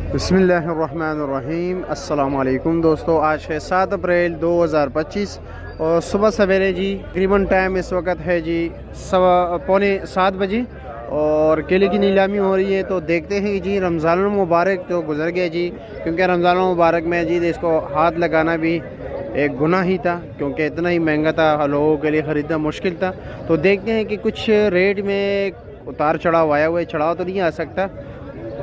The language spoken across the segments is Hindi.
बिस्मिल्लाहिर्रहमानिर्रहीम। अस्सलाम वालेकुम दोस्तों, आज है 7 अप्रैल 2025 और सुबह सवेरे जी तकरीबन टाइम इस वक्त है जी पौने 7 बजे और केले की नीलामी हो रही है। तो देखते हैं जी रमज़ान मुबारक तो गुजर गया जी, क्योंकि रमज़ान मुबारक में जी इसको हाथ लगाना भी एक गुनाह ही था, क्योंकि इतना ही महंगा था, लोगों के लिए ख़रीदना मुश्किल था। तो देखते हैं कि कुछ रेट में उतार चढ़ाव आया हुआ है। चढ़ाव तो नहीं आ सकता,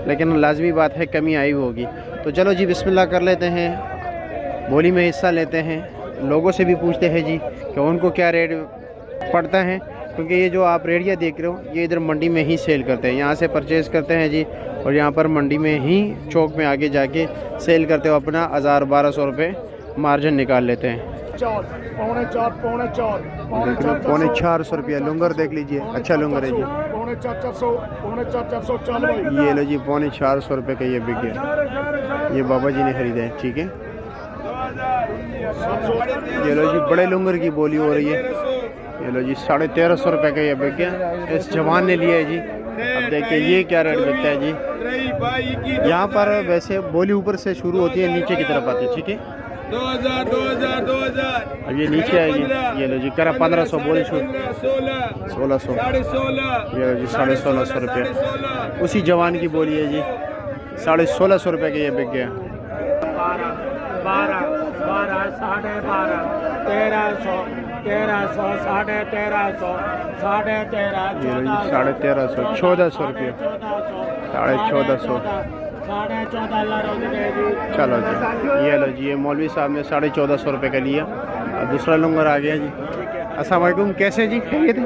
लेकिन लाजमी बात है कमी आई होगी। तो चलो जी बिस्मिल्लाह कर लेते हैं, बोली में हिस्सा लेते हैं, लोगों से भी पूछते हैं जी कि उनको क्या रेट पड़ता है, क्योंकि ये जो आप रेडिया देख रहे हो ये इधर मंडी में ही सेल करते हैं, यहाँ से परचेज़ करते हैं जी और यहाँ पर मंडी में ही चौक में आगे जाके सेल करते हो, अपना 1000-1200 रुपये मार्जिन निकाल लेते हैं। पौने 400 रुपया लुंगर देख लीजिए, अच्छा लुंगर है जी। पौने 400 ये लो जी 450 रुपये का ये बिक गया, ये बाबा जी ने खरीदा है, ठीक है। ये लो जी बड़े लुंगर की बोली हो रही है, ये लो जी 1350 रुपये का ये बिक गया, इस जवान ने लिया है जी। अब देखिए ये क्या रेट बिकता है जी। यहाँ पर वैसे बोली ऊपर से शुरू होती है, नीचे की तरफ आती है, ठीक है। 2000 अब ये नीचे आएगी, ये लो जी करा 1500 बोली शुरू 1600, ये लो जी 1650 रुपये उसी जवान की बोली है जी। 1650 रुपये का ये बिक गया। 12 साढ़े 12 1300 1300 साढ़े 1300 साढ़े 1300 ये लो जी 1350 1400 रुपये 1450। चलो जी ये लो जी, ये मौलवी साहब ने 1450 रुपये का लिया। और दूसरा लुंगर आ गया जी। अस्सलाम वालेकुम, कैसे जी खैरियत है?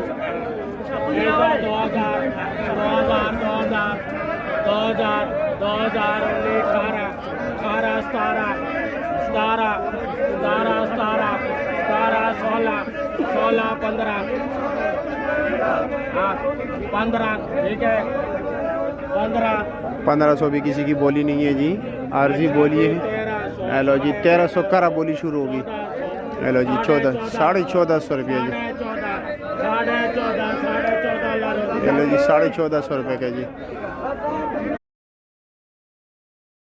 1500 भी किसी की बोली नहीं है जी, आरजी बोली है। हेलो जी 1300 करा बोली शुरू होगी। हेलो जी 1450 रुपये जी। हेलो जी 1450 रुपये का जी।